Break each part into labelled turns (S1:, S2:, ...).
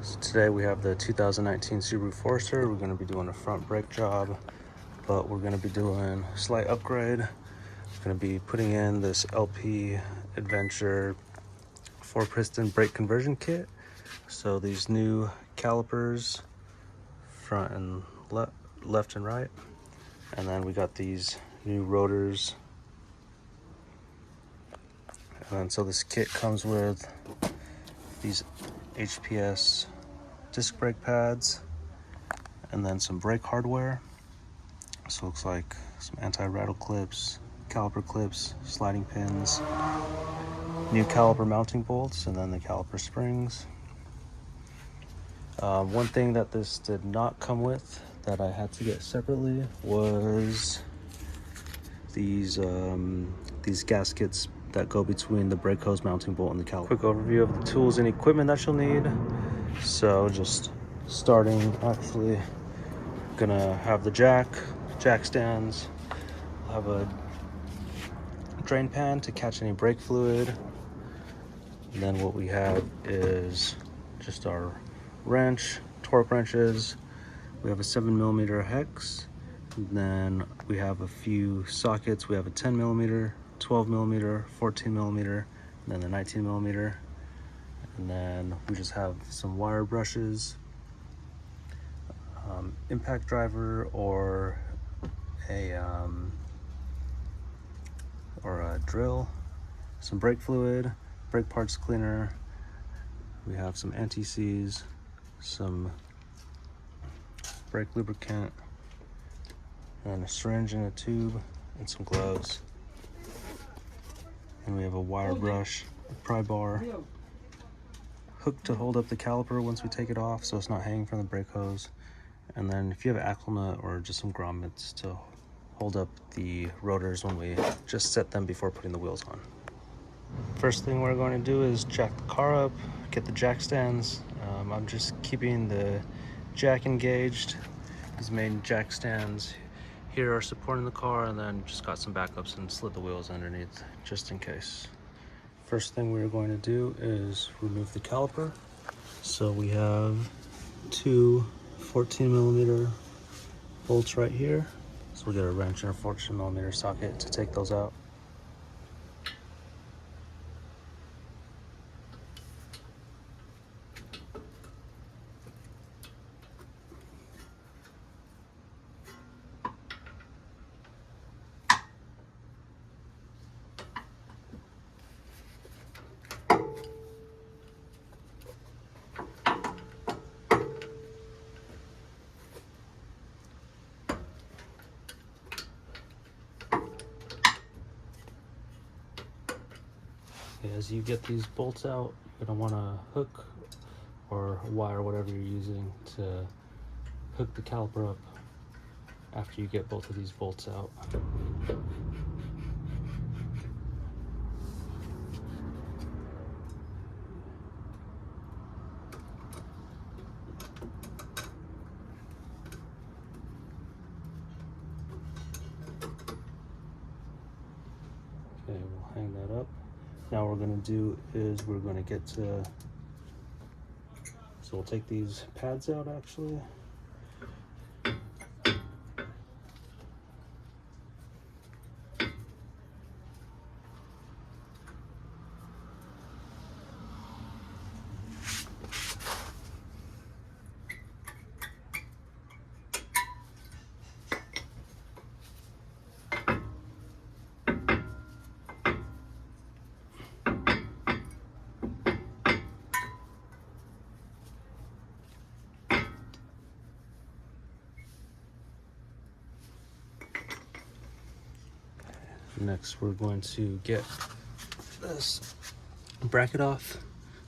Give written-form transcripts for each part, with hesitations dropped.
S1: So today we have the 2019 Subaru Forester. We're going to be doing a front brake job, but we're going to be doing a slight upgrade. We're going to be putting in this LP Adventure 4-piston brake conversion kit. So these new calipers, front and left and right. And then we got these new rotors. And then so this kit comes with these HPS disc brake pads and then some brake hardware. So it looks like some anti-rattle clips, caliper clips, sliding pins, new caliper mounting bolts, and then the caliper springs. One thing that this did not come with that I had to get separately was these gaskets that go between the brake hose mounting bolt and the caliper. Quick overview of the tools and equipment that you'll need. So just starting, actually gonna have the jack stands, have a drain pan to catch any brake fluid, and then what we have is just our wrench, torque wrenches. We have a 7mm hex, and then we have a few sockets. We have a 10mm, 12mm, 14mm, and then the 19mm. And then we just have some wire brushes, impact driver, or a drill, some brake fluid, brake parts cleaner. We have some anti-seize, some brake lubricant, and a syringe and a tube, and some gloves. And we have a wire brush, a pry bar, hook to hold up the caliper once we take it off so it's not hanging from the brake hose. And then if you have axle nut or just some grommets to hold up the rotors when we just set them before putting the wheels on. First thing we're going to do is jack the car up, get the jack stands. I'm just keeping the jack engaged. These main jack stands here are supporting the car, and then just got some backups and slid the wheels underneath just in case. First thing we're going to do is remove the caliper. So we have two 14mm bolts right here. So we'll get a wrench and a 14mm socket to take those out. As you get these bolts out, you're going to want a hook or a wire, whatever you're using, to hook the caliper up after you get both of these bolts out. Okay, we'll hang that up. Now what we're going to do is we're going to get to, so we'll take these pads out actually. Next, we're going to get this bracket off.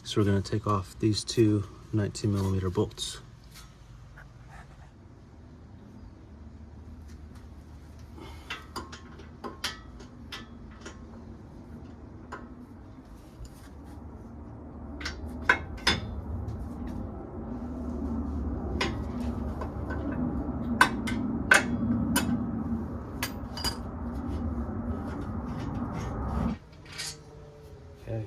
S1: So we're going to take off these two 19mm bolts. Okay,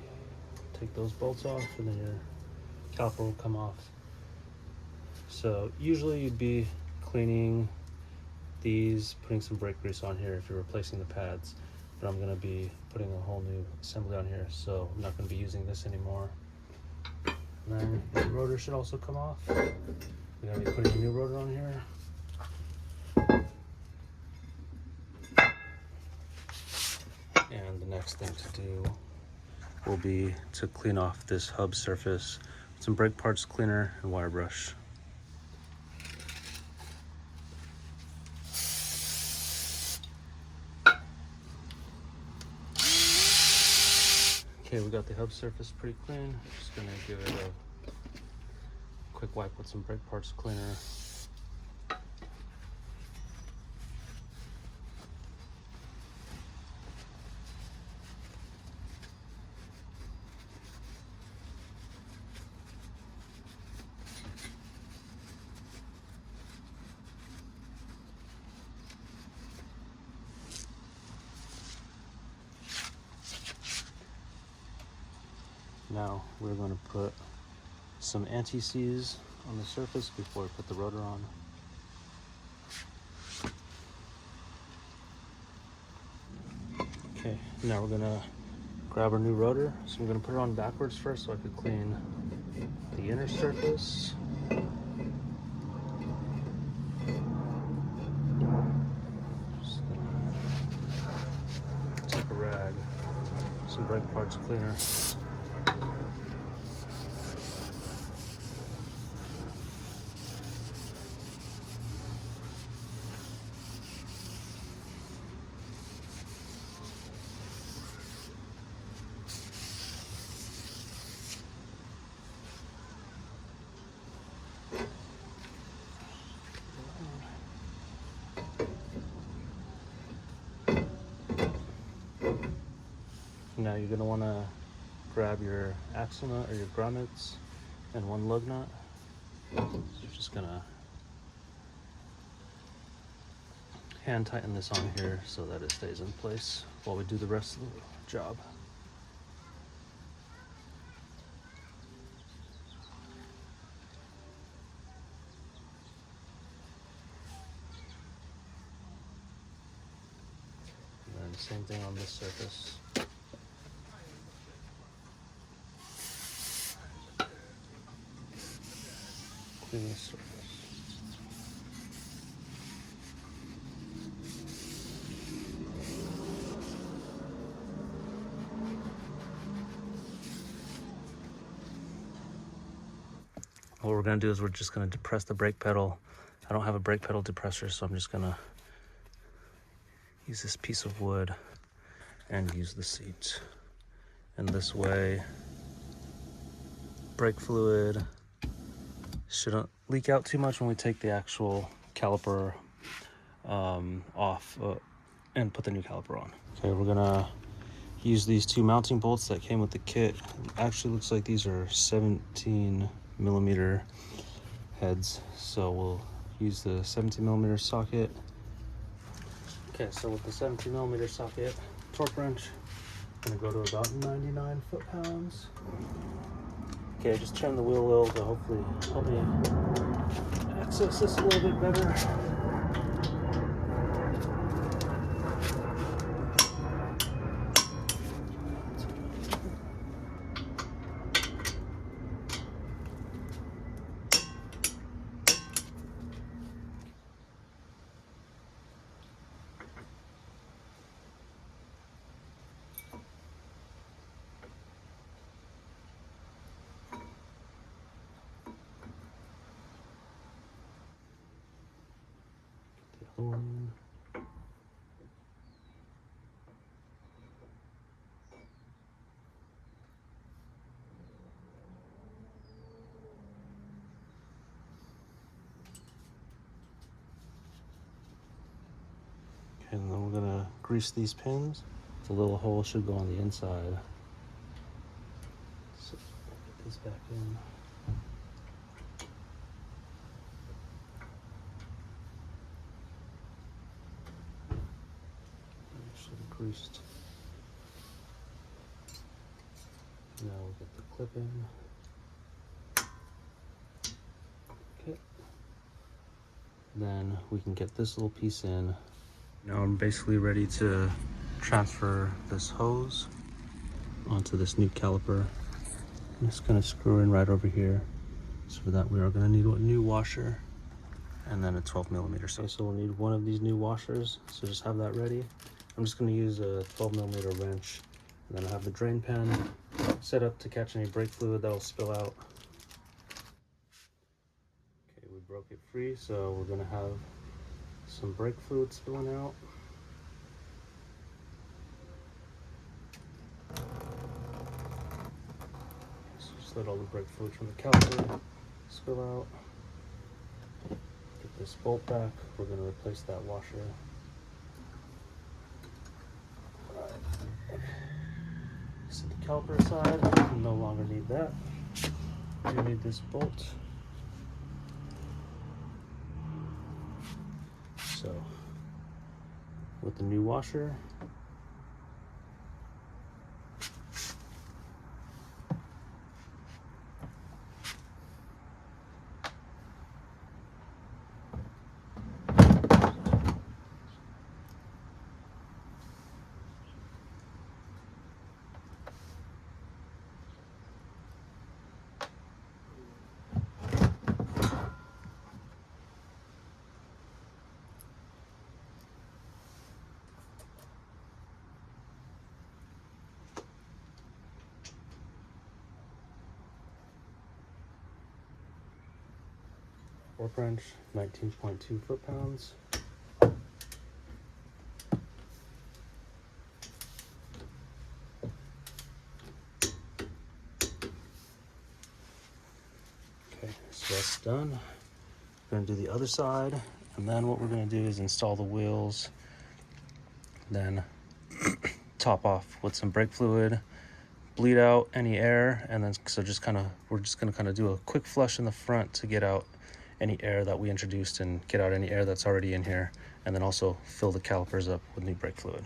S1: take those bolts off and then your caliper will come off. So usually you'd be cleaning these, putting some brake grease on here if you're replacing the pads, but I'm going to be putting a whole new assembly on here, so I'm not going to be using this anymore. And then the rotor should also come off. We're going to be putting a new rotor on here. And the next thing to do will be to clean off this hub surface with some brake parts cleaner and wire brush. Okay, we got the hub surface pretty clean. Just gonna give it a quick wipe with some brake parts cleaner. Now we're going to put some anti-seize on the surface before we put the rotor on. Okay, now we're going to grab our new rotor. So I'm going to put it on backwards first so I could clean the inner surface. Just gonna take a rag, some brake parts cleaner. Now you're going to want to grab your axle nut or your grommets and one lug nut. So you're just going to hand tighten this on here so that it stays in place while we do the rest of the job. And then same thing on this surface. Clean this surface. What we're going to do is we're just going to depress the brake pedal. I don't have a brake pedal depressor, so I'm just going to use this piece of wood and use the seat. And this way, brake fluid shouldn't leak out too much when we take the actual caliper off and put the new caliper on. Okay, we're gonna use these two mounting bolts that came with the kit. It actually looks like these are 17mm heads, so we'll use the 17mm socket. Okay, so with the 17mm socket, torque wrench, I'm gonna go to about 99 foot-pounds. Okay, just turn the wheel a little to hopefully help me access this a little bit better. The other one. And then we're gonna grease these pins. The little hole should go on the inside. So put this back in. Should have greased. Now we'll get the clip in. Okay. Then we can get this little piece in. Now I'm basically ready to transfer this hose onto this new caliper. I'm just gonna screw in right over here. So for that we are gonna need a new washer and then a 12mm. So we'll need one of these new washers, so just have that ready. I'm just gonna use a 12mm wrench, and then I have the drain pan set up to catch any brake fluid that'll spill out. Okay, we broke it free, so we're gonna have some brake fluid spilling out. So just let all the brake fluid from the caliper spill out. Get this bolt back. We're going to replace that washer. Set the caliper aside. No longer need that. We need this bolt. So with the new washer, warp wrench, 19.2 foot-pounds. Okay, so that's done. We're gonna do the other side, and then what we're gonna do is install the wheels, then top off with some brake fluid, bleed out any air, and then so we're just gonna kind of do a quick flush in the front to get out any air that we introduced and get out any air that's already in here, and then also fill the calipers up with new brake fluid.